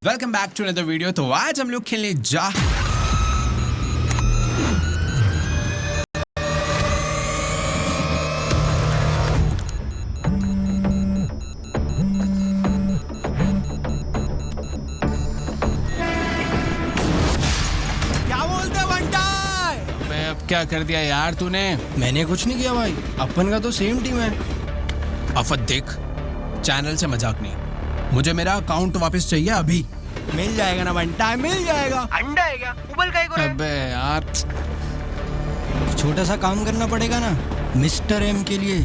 Welcome back to another video. तो आज हम लोग खेलने जा क्या बोलते बंटाई? मैं अब क्या कर दिया यार तूने? मैंने कुछ नहीं किया भाई, अपन का तो सेम टीम है। आफत देख, चैनल से मजाक नहीं, मुझे मेरा अकाउंट वापस चाहिए अभी। मिल जाएगा ना बंटाई, मिल जाएगा। अंडा है क्या? उबल का अबे यार, छोटा सा काम करना पड़ेगा ना मिस्टर एम के लिए।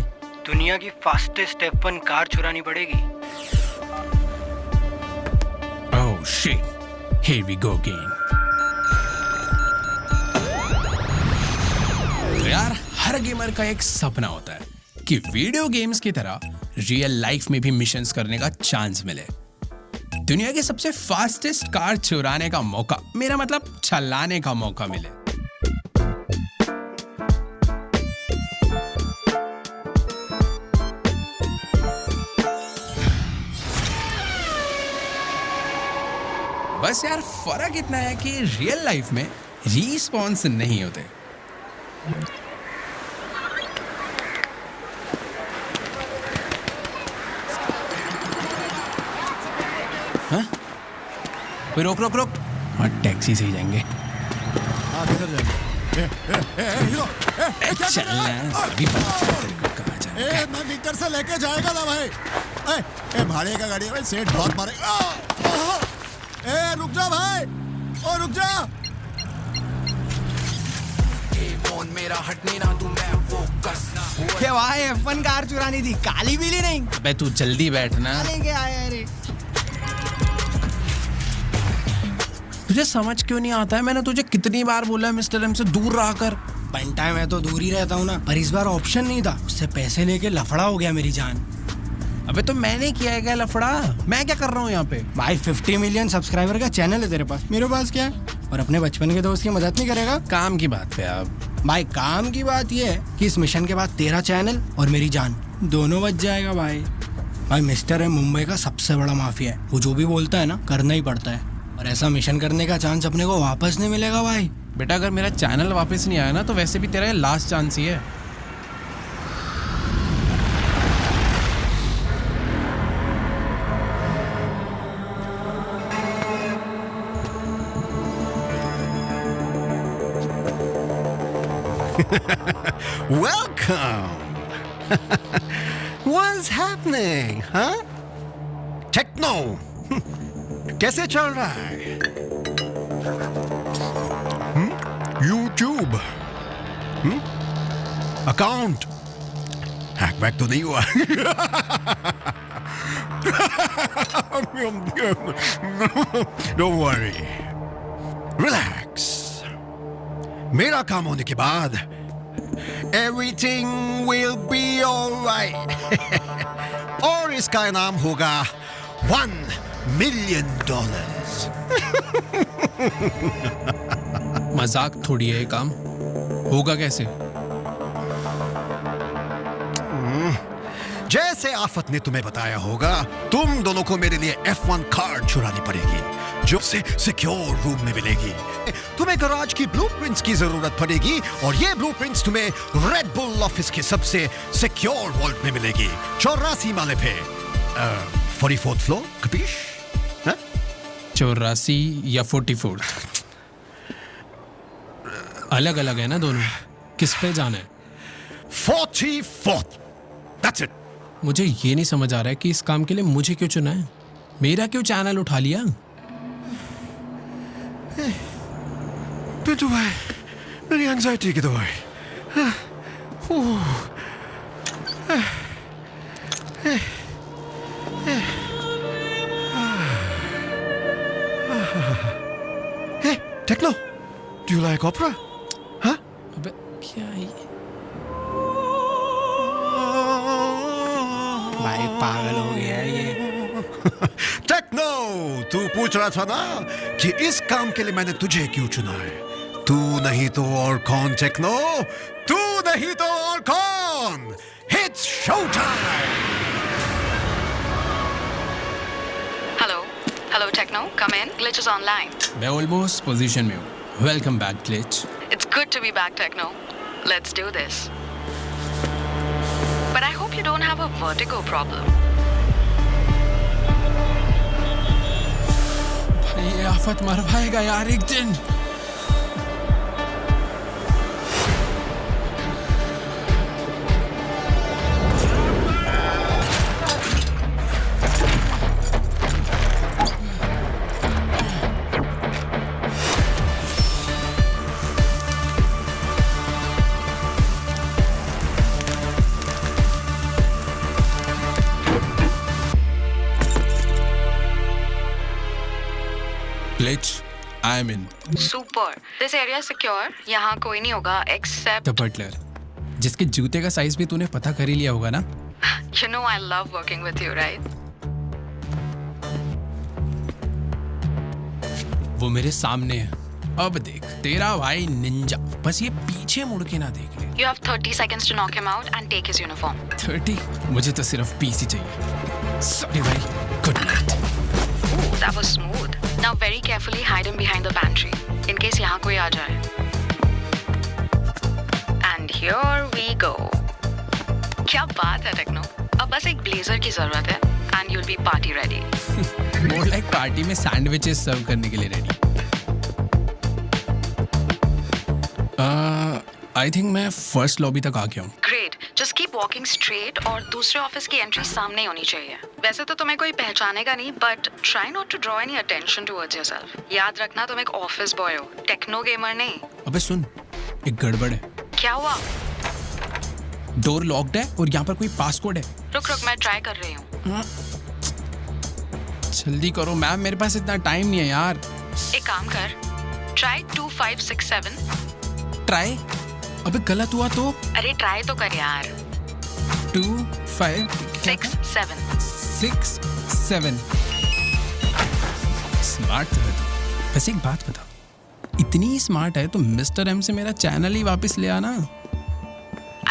दुनिया की फास्टेस्ट F1 कार चुरानी पड़ेगी। Oh shit, here we go again. तो यार, हर गेमर का एक सपना होता है कि वीडियो गेम्स की तरह रियल लाइफ में भी मिशंस करने का चांस मिले। दुनिया की सबसे फास्टेस्ट कार चुराने का मौका, मेरा मतलब चलाने का मौका मिले। बस यार, फर्क इतना है कि रियल लाइफ में रिस्पॉन्स नहीं होते। हाँ? रोक रोक रोक, हाँ टैक्सी से ही जाएंगे। किधर जाएंगे? चलना अभी पता चला तेरे को कहाँ जाना है। मैं विक्टर से लेके जाएगा ना भाई। भाड़े का गाड़ी है भाई, सेठ बहुत मारे। रुक जा भाई, ओ रुक जा। मेरा हटने ना तू, मैं फोकस ना। क्या भाई, F1 कार चुरानी थी, काली बिल्ली नहीं। अबे तू जल्दी बैठना। लेके आया रे। तुझे समझ क्यों नहीं आता है? मैंने तुझे कितनी बार बोला है मिस्टर एम से दूर रहा कर। बंटाई मैं तो दूर ही रहता हूँ ना, पर इस बार ऑप्शन नहीं था, उससे पैसे लेके लफड़ा हो गया मेरी जान। अबे तो मैंने किया है क्या लफड़ा? मैं क्या कर रहा हूँ यहाँ पे? भाई 50 मिलियन सब्सक्राइबर का चैनल है तेरे पास, मेरे पास क्या है? और अपने बचपन के दोस्त की मदद नहीं करेगा? काम की बात पे अब। भाई काम की बात ये है कि इस मिशन के बाद तेरा चैनल और मेरी जान दोनों बच जाएगा भाई। भाई मिस्टर एम मुंबई का सबसे बड़ा माफिया है, वो जो भी बोलता है ना करना ही पड़ता है, और ऐसा मिशन करने का चांस अपने को वापस नहीं मिलेगा भाई। बेटा, अगर मेरा चैनल वापस नहीं आया ना तो वैसे भी तेरा ये लास्ट चांस ही है। Welcome. What's happening, huh? Techno. कैसे चल रहा है? YouTube. अकाउंट हैक वैक तो नहीं हुआ? Don't worry. Relax. मेरा काम होने के बाद everything will be alright. और इसका इनाम होगा $1 million. मजाक थोड़ी है ये काम, होगा कैसे? जैसे आफत ने तुम्हें बताया होगा, तुम दोनों को मेरे लिए F1 कार चुरानी पड़ेगी, जो से सिक्योर रूम में मिलेगी। तुम्हें गराज की ब्लूप्रिंट्स की जरूरत पड़ेगी, और ये ब्लूप्रिंट्स तुम्हें रेड बुल ऑफिस के सबसे सिक्योर वॉल्ट में मिलेगी, 84 माले पे, 44th फ्लोर। कपीश? 84 या 44? अलग अलग है ना दोनों, किस पे जाना है? 44th। That's it. मुझे ये नहीं समझ आ रहा है कि इस काम के लिए मुझे क्यों चुना है। मेरा क्यों चैनल उठा लिया? पिंटू भाई, मेरी एंजाइटी की दवाई। Hey, Techno, do you like opera? Huh? अबे क्या है ये? भाई पागल हो गया है ये। टेक्नो, तू पूछ रहा था ना कि इस काम के लिए मैंने तुझे क्यों चुना है? तू नहीं तो और कौन टेक्नो? तू नहीं तो और कौन? It's show time! Hello, Hello, Techno. Come in. Glitch is online. मैं ऑलमोस्ट पोजीशन में हूँ। Welcome back glitch. It's good to be back, Techno. Let's do this. But I hope you don't have a vertigo problem. ये आफत मरवाएगा यार एक दिन। Glitch, I'm in. Super. This area is secure. यहाँ कोई नहीं होगा except. The butler, जिसके जूते का साइज भी तूने पता कर ही लिया होगा ना? You know I love working with you, right? वो मेरे सामने है। अब देख, तेरा भाई निंजा। बस ये पीछे मुड़ के ना देख ले। You have 30 seconds to knock him out and take his uniform. 30? मुझे तो सिर्फ 20 ही चाहिए। Sorry भाई, good night. Ooh, that was smooth. Now very carefully hide him behind the pantry in case यहाँ कोई आ जाए. And here we go. क्या बात है टेक्नो? अब बस एक ब्लेजर की जरूरत है and you'll be party ready. More like party में सैंडविचेस सर्व करने के लिए रेडी। आई थिंक मैं फर्स्ट लॉबी तक आ गया हूँ। Great. Just keep walking straight और दूसरे ऑफिस की एंट्री सामने ही होनी चाहिए। वैसे तो तुम्हें कोई पहचानेगा नहीं, but try not to draw any attention towards yourself. याद रखना तुम एक ऑफिस बॉय हो, टेक्नो गेमर नहीं। अबे सुन, एक गड़बड़ है। क्या हुआ? डोर लॉक्ड है और यहाँ पर कोई पासकोड है। रुक मैं ट्राई कर रही हूँ। जल्दी करो मैम, मेरे पास इतना टाइम नहीं है यार। एक काम कर, try 2567. ट्राई? अबे गलत हुआ तो? अरे ट्राई तो कर यार। 2 5 6 7. 6 7। स्मार्ट तो है तू। वैसे एक बात बता, इतनी स्मार्ट है तो मिस्टर एम से मेरा चैनल ही वापस ले आना।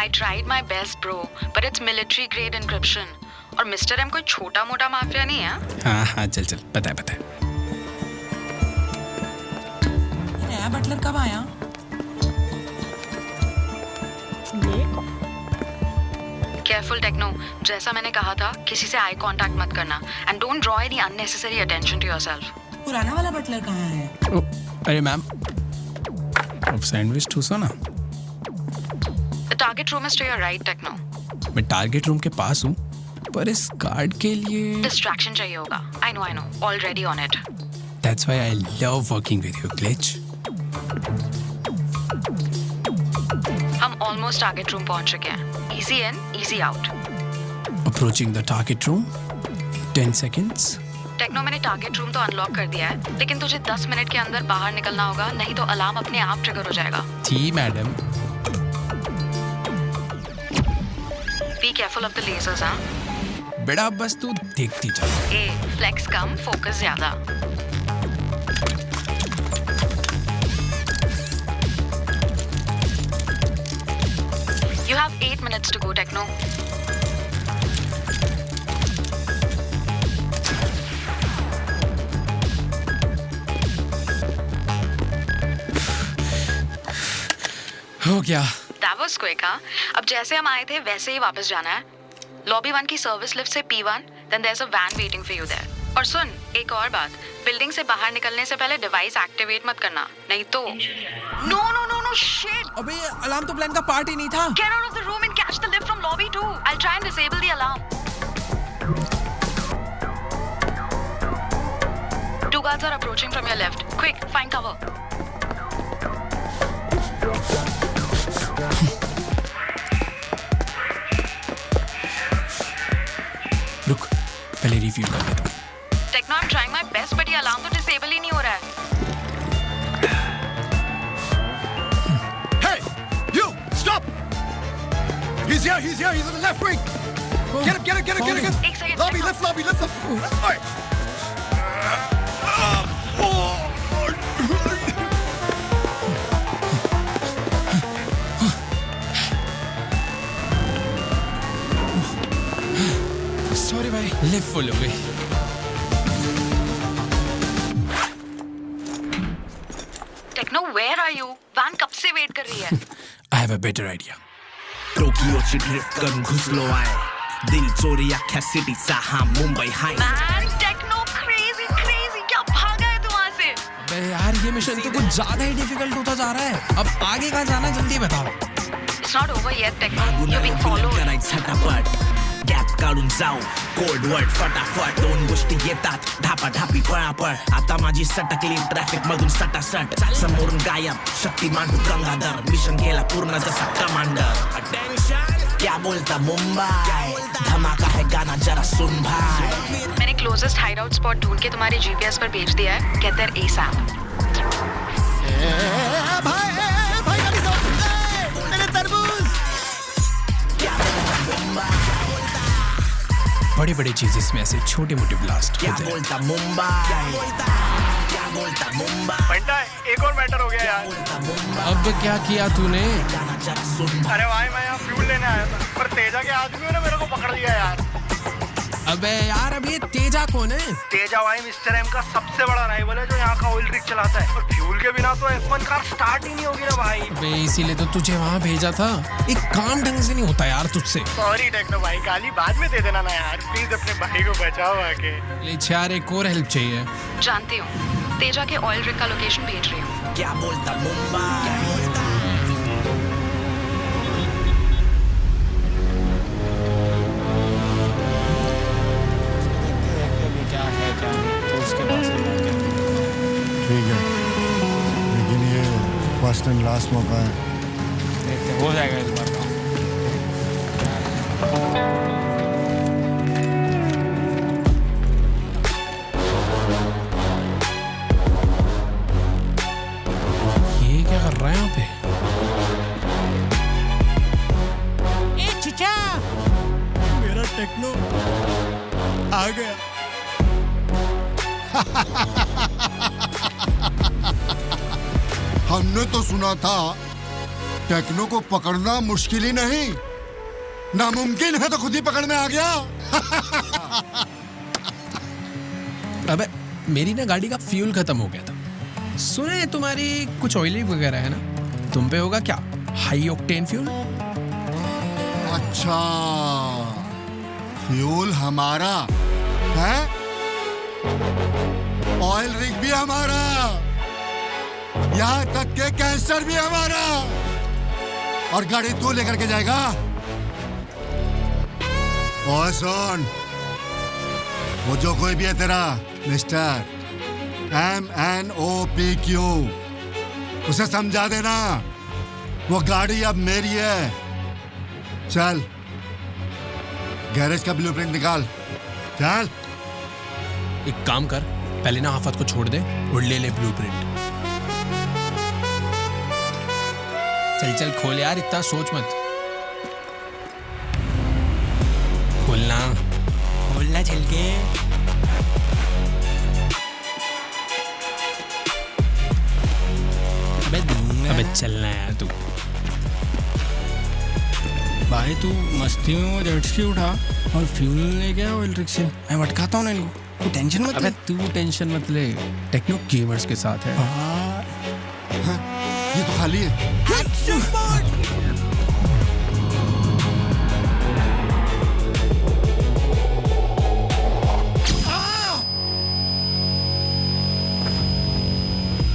I tried my best bro, but it's military grade encryption. और मिस्टर एम कोई छोटा मोटा माफिया नहीं है। हाँ चल पता है। नया बटलर कब आया? केयरफुल टेक्नो, जैसा मैंने कहा था किसी से आई कांटेक्ट मत करना and don't draw any unnecessary attention to yourself. पुराना वाला बटलर कहाँ है? अरे मैम, अब सैंडविच ठूसो ना। The target room is to your right Techno. मैं टारगेट रूम के पास हूँ, पर इस कार्ड के लिए डिस्ट्रैक्शन चाहिए होगा। I know already on it. That's why I love working with you Glitch. हम ऑलमोस्ट टारगेट रूम पहुंच चुके हैं। Easy in easy out. Approaching the target room 10 seconds. Techno, मैंने टारगेट रूम तो अनलॉक कर दिया है, लेकिन तुझे 10 मिनट के अंदर बाहर निकलना होगा, नहीं तो अलार्म अपने आप ट्रिगर हो जाएगा। जी madam. Be careful of the lasers. हाँ बेटा, बस तू देखती चल। ए फ्लेक्स कम, फोकस ज्यादा। You have 8 minutes to go, Techno. हो गया। That was quick, हाँ? अब जैसे हम आए थे वैसे ही वापस जाना है। लॉबी 1 की सर्विस लिफ्ट से P1, then there's a van waiting for you there. और सुन, एक और बात, बिल्डिंग से बाहर निकलने से पहले डिवाइस एक्टिवेट मत करना, नहीं तो No, shit! अबे अलार्म तो प्लान का पार्ट ही नहीं था। Get out of the room and catch the lift from lobby 2. I'll try and disable the alarm. 2 guards are approaching from your left. Quick, find cover. रुक, पहले review कर लेता हूँ। Techno, I'm trying my best, but ये alarm तो disable ही नहीं हो रहा है। Hey, you stop! He's here. He's in the left wing. Get him. एक second. Lobby, left. All right. Sorry भाई, लिफ्ट फुल हो गई। Techno where are you? Van कब से वेट कर रही है? I have a better idea. टोकियोची ड्रिफ्ट करून घुसलो आहे दिल चोरी अख्ख्या सिटीचा हा Mumbai hi man techno crazy crazy, क्या भागा है तू वहां से? अबे यार ये मिशन तो कुछ ज्यादा ही डिफिकल्ट होता जा रहा है. अब आगे कहाँ जाना है जल्दी बताओ. It's not over yet, Techno. You're being followed. करायचं झटापट गॅप काढून जाऊ कोल्ड वर्ड फटाफट दोन गोष्टी येतात ढापाढापी पळापळ आता माझी सटकली ट्रॅफिक मधून सटासट समोरून गायब शक्तिमान गंगाधर मिशन केला पूर्ण जसा कमांडर अटेन्शन क्या बोलता मुंबई धमाका है गाना जरा सुन भाई मैंने क्लोजेस्ट हाइडआउट स्पॉट ढूंढ के तुम्हारे जीपीएस पर भेज दिया है. Get there ASAP. बड़ी बड़ी चीज इसमें ऐसे छोटे मोटे ब्लास्ट क्या होते हैं. बोलता मुंबई क्या बोलता मुंबई घंटा एक और मैटर हो गया यार. अब क्या किया तूने? गाना जरा सुन अरे भाई मैं यहाँ फ्यूल लेने आया था पर तेजा के आदमी ने मेरे को पकड़ लिया यार. अबे यार अब ये तेजा कौन है? तेजा भाई मिस्टर एम का सबसे बड़ा राइवल है जो यहाँ का ऑयल रिग चलाता है. और फ्यूल के बिना तो F1 कार स्टार्ट ही नहीं होगी ना भाई. अबे इसीलिए तो तुझे वहां भेजा था. एक काम ढंग से नहीं होता यार तुझसे. सॉरी टेक्नो भाई, गाली बाद में दे देना ना यार. प्लीज अपने भाई को बचाओ आके. ले यार एक और हेल्प चाहिए. जानती हूँ. तेजा के ऑयल रिग का लोकेशन भेज रही हूँ. क्या बोलता मुंबई ठीक है लेकिन ये फर्स्ट एंड लास्ट मौका है. हो जाएगा इस बार का. ये क्या कर रहा है यहाँ पे? मेरा टेक्नो आ गया. हमने तो सुना था टेक्नो को पकड़ना मुश्किल ही नहीं नामुमकिन है, तो खुद ही पकड़ में आ गया. अबे मेरी ना गाड़ी का फ्यूल खत्म हो गया था. सुना है तुम्हारी कुछ ऑयली वगैरह है ना, तुम पे होगा क्या हाई ऑक्टेन फ्यूल? अच्छा फ्यूल हमारा है, ऑयल रिग भी हमारा, यहाँ तक के कैंसर भी हमारा, और गाड़ी तू लेकर के जाएगा. और सुन, वो जो कोई भी है तेरा मिस्टर MNOPQ, उसे समझा देना वो गाड़ी अब मेरी है. चल गैरेज का ब्लूप्रिंट निकाल. चल एक काम कर, पहले ना आफत को छोड़ दे और ले ले ब्लूप्रिंट. चल चल खोल यार, इतना सोच मत. खोलना. खोलना चल के. अबे दूंगा. अबे चलना यार तू. भाई तू मस्ती में वो जेट स्की उठा और फ्यूल ले गया ऑयल रिग से. मैं भटकाता हूँ ना इनको, तू टेंशन मत अबे ले. तू टेंशन मत ले, टेक्नो गेमर्स के साथ है. हाँ, ये तो खाली है.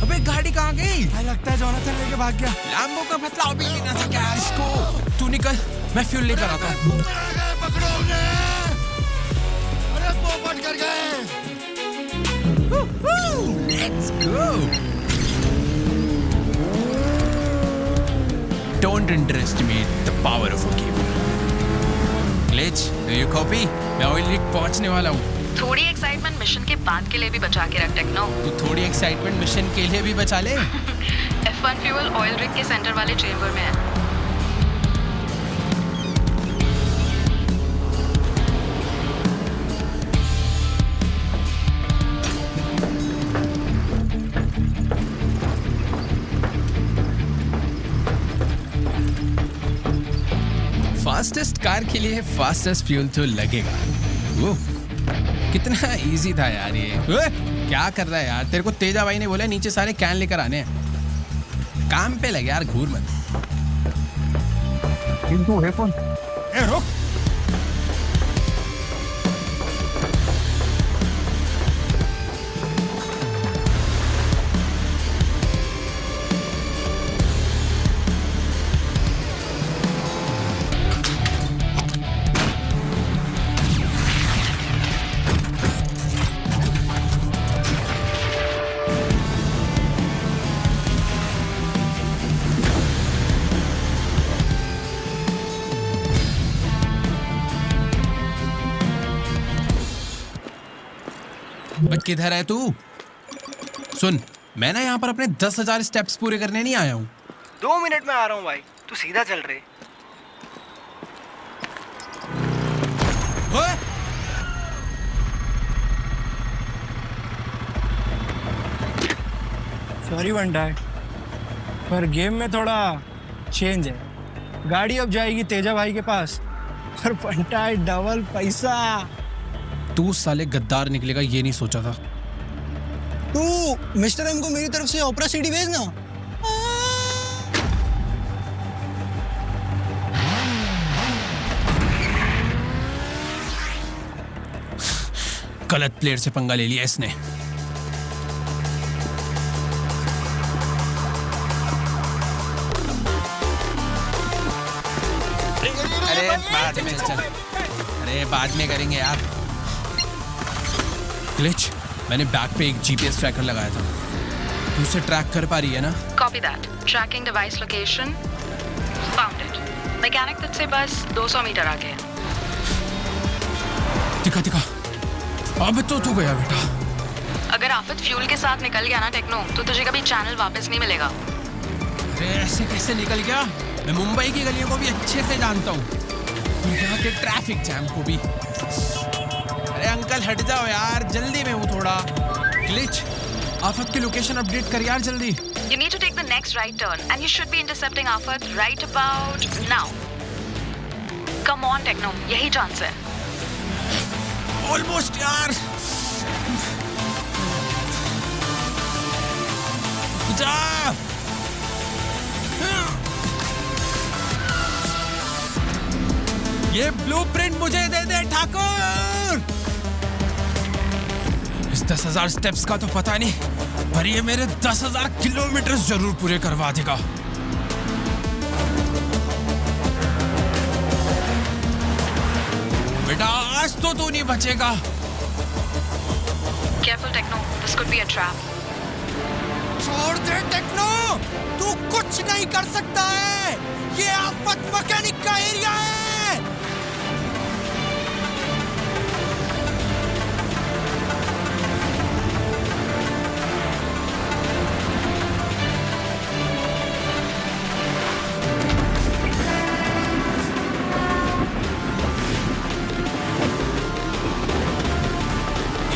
अबे गाड़ी कहाँ गई? भाई लगता है जोनाथन लेके भाग गया. लैम्बो का पतला अभी लेना था क्या इसको? तू निकल, मैं फ्यूल लेकर आता हूँ. पकड़ो उन्हें! अरे पोपट कर गए. Let's go. Don't underestimate the power of a gamer. Glitch, do you copy? मैं ऑयल रिग पहुंचने वाला हूँ. थोड़ी एक्साइटमेंट मिशन के बाद के लिए भी बचा के रख टेक्नो. तू थोड़ी एक्साइटमेंट मिशन के लिए भी बचा ले. F1 फ्यूल ऑयल रिग के सेंटर वाले चेंबर में है. फास्टेस्ट कार के लिए फास्टेस्ट फ्यूल तो लगेगा. वो कितना इजी था यार ये. ओए, क्या कर रहा है यार? तेरे को तेजा भाई ने बोला नीचे सारे कैन लेकर आने हैं. काम पे लगे यार, घूर मत। ए रुक। बट किधर है तू? सुन, मैं ना यहाँ पर अपने 10,000 स्टेप्स पूरे करने नहीं आया हूँ। 2 मिनट में आ रहा हूँ भाई, तू सीधा चल रहे। ओए! सॉरी बंटा है, पर गेम में थोड़ा चेंज है। गाड़ी अब जाएगी तेजा भाई के पास, पर बंटा है डबल पैसा। तू साले गद्दार निकलेगा ये नहीं सोचा था। तू मिस्टर एम को मेरी तरफ से ओपरा सीडी भेजना। गलत प्लेयर से पंगा ले लिया इसने। अरे बाद में चल, अरे बाद में करेंगे यार। ग्लिच, मैंने बैक पे एक जीपीएस ट्रैकर लगाया था, तू उसे ट्रैक कर पा रही है ना? Copy that. Tracking device location. Found it. Mechanic तुझसे बस 200 मीटर आगे है। दिखा दिखा, अब तो तू गया बेटा। अगर आफत फ्यूल के साथ निकल गया ना टेक्नो, तो तुझे कभी चैनल वापस नहीं मिलेगा। अरे ऐसे कैसे निकल गया? मैं मुंबई की गलियों को भी अच्छे से जानता हूँ, और यहाँ के ट्रैफिक जैम को भी। अरे अंकल हट जाओ यार, जल्दी में हूँ थोड़ा। ग्लिच, आफत की लोकेशन अपडेट कर यार जल्दी। You need to take the next right turn and you should be intercepting Afat right about now. Come on Techno, यही चांस है। ऑलमोस्ट यार। जा। ये ब्लूप्रिंट मुझे दे दे ठाकुर। इस 10,000 स्टेप्स का तो पता नहीं, पर ये मेरे 10,000 किलोमीटर जरूर पूरे करवा देगा। बेटा आज तो तू नहीं बचेगा। Careful Techno, this could be a trap. छोड़ दे टेक्नो, तू कुछ नहीं कर सकता है। ये आफत मैकेनिक का एरिया है।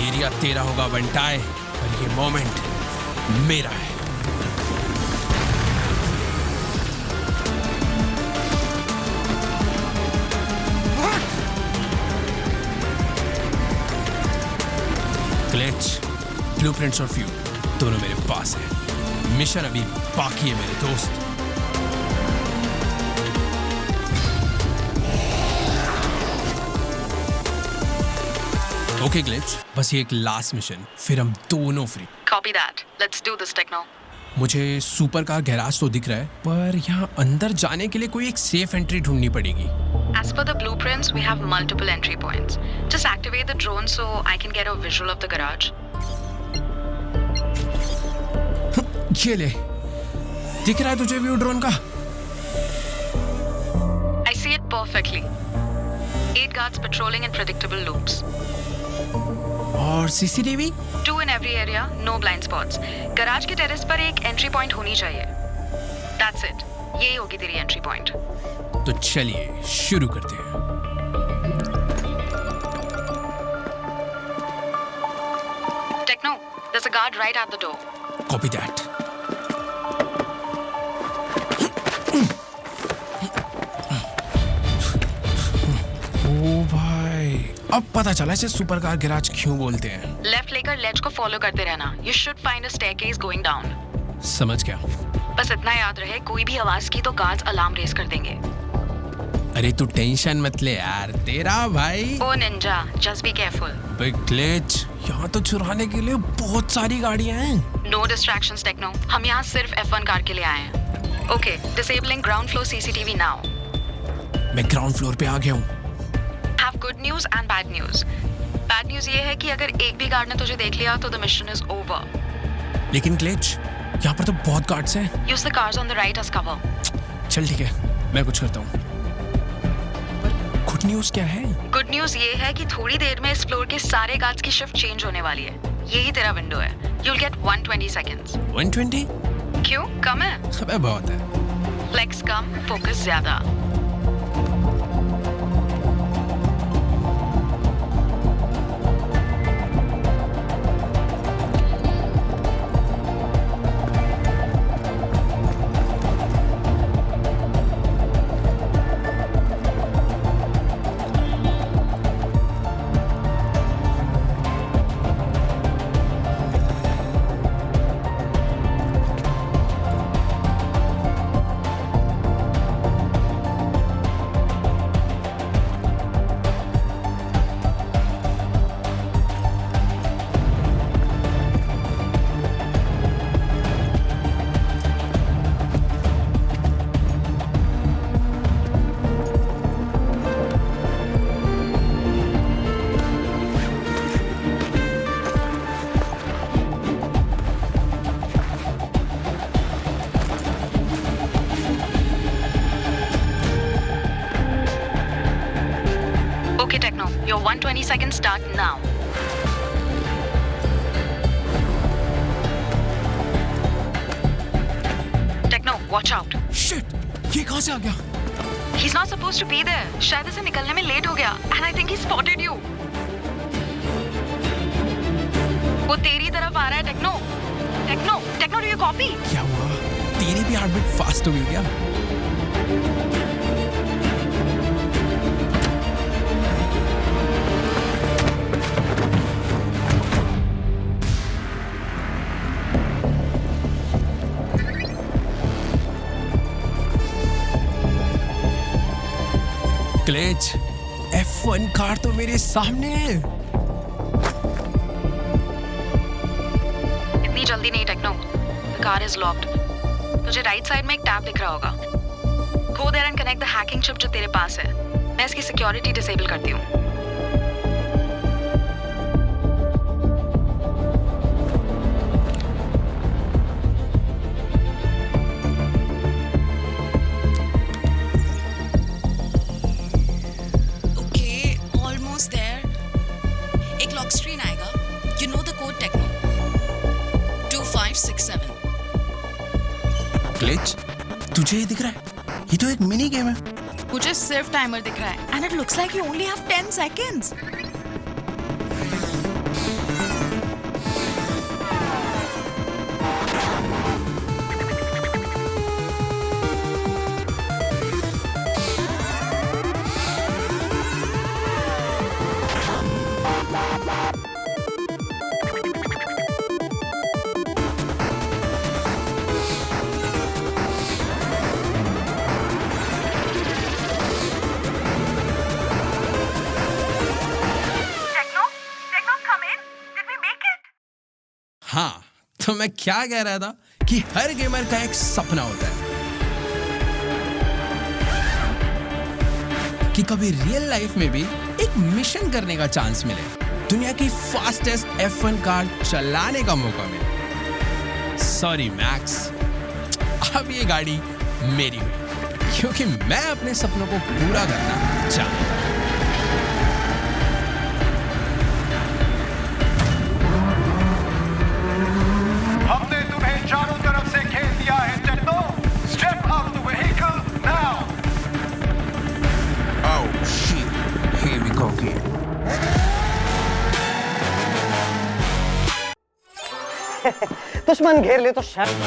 एरिया तेरा होगा बंटाए, पर ये मोमेंट मेरा है। ग्लिच, ब्लूप्रिंट्स और फ्यूल दोनों मेरे पास है। मिशन अभी बाकी है मेरे दोस्त। ओके ग्लिच, बस ये एक लास्ट मिशन, फिर हम दोनों free. Copy that. Let's do this Techno. मुझे सुपर कार गैराज तो दिख रहा है, पर यहाँ अंदर जाने के लिए कोई एक सेफ एंट्री ढूंढनी पड़ेगी। As per the blueprints, we have multiple entry points. Just activate the drone so I can get a visual of the garage. ये ले, दिख रहा है तुझे व्यू ड्रोन का? I see it perfectly. 8 guards patrolling in predictable loops. और CCTV? 2 in every area, no blind spots. Garage के terrace पर एक एंट्री पॉइंट होनी चाहिए। That's it. यही होगी तेरी एंट्री पॉइंट। तो चलिए शुरू करते हैं। Techno, there's a guard right at the door. Copy that. ओ भाई, अब पता चला इसे सुपर कार गैराज क्यों बोलते हैं। लेफ्ट लेकर लेज को फॉलो करते रहना। You should find a staircase going down. समझ गया। बस इतना याद रहे, कोई भी आवाज की तो गार्ड्स अलार्म रेज कर देंगे। अरे तू टेंशन मत ले यार, तेरा भाई। ओ ninja, just be careful. Big glitch, यहाँ तो चुराने के लिए बहुत सारी गाड़ियां हैं। नो डिस्ट्रैक्शंस टेक्नो, हम यहाँ सिर्फ F1 कार के लिए आए हैं। Okay, disabling ground floor CCTV now. मैं ग्राउंड फ्लोर पे आ गया हूँ। Have good news and bad news. Bad news ये है कि अगर एक भी गार्ड ने तुझे देख लिया तो द मिशन इज ओवर। लेकिन ग्लिच, यहाँ पर तो बहुत गार्ड्स हैं। Use the cars on the right edge cover. चल ठीक है, मैं कुछ करता हूँ। पर गुड न्यूज क्या है? गुड न्यूज ये है कि थोड़ी देर में इस फ्लोर के सारे गार्ड्स की शिफ्ट चेंज होने वाली है। यही तेरा विंडो है। You'll get 120 seconds. 120? क्यों, कम है? अबे बहुत है। फ्लेक्स कम, फोकस ज्यादा। Okay, Techno, your 120 seconds start now. Techno, watch out. Shit, ये कहाँ से आ गया? He's not supposed to be there. शायद इसे निकलने में लेट हो गया. And I think he spotted you. वो तेरी तरफ आ रहा है, Techno. Techno, do you copy? क्या हुआ? तेरी भी हार्ट बीट फास्ट हो गई क्या? ग्लिच, F1 कार तो मेरे सामने है। इतनी जल्दी नहीं, Techno. The car is locked. तुझे राइट साइड में एक टैब दिख रहा होगा। Go there and connect the hacking chip जो तेरे पास है। मैं इसकी सिक्योरिटी डिसेबल करती हूँ। एक लॉक स्क्रीन आएगा। You know the code, Techno. 2567. Glitch, तुझे ये दिख रहा है? ये तो एक मिनी गेम है। मुझे सिर्फ टाइमर दिख रहा है and it looks like you only have 10 seconds. हाँ, तो मैं क्या कह रहा था कि हर गेमर का एक सपना होता है कि कभी रियल लाइफ में भी एक मिशन करने का चांस मिले, दुनिया की फास्टेस्ट F1 कार चलाने का मौका मिले। सॉरी मैक्स, अब ये गाड़ी मेरी हुई, क्योंकि मैं अपने सपनों को पूरा करना चाहता हूं। हमने तुम्हें चारों तरफ से घेर दिया है Techno. Step out the vehicle now. Oh shit, here we go again. दुश्मन घेर ले तो शर्म।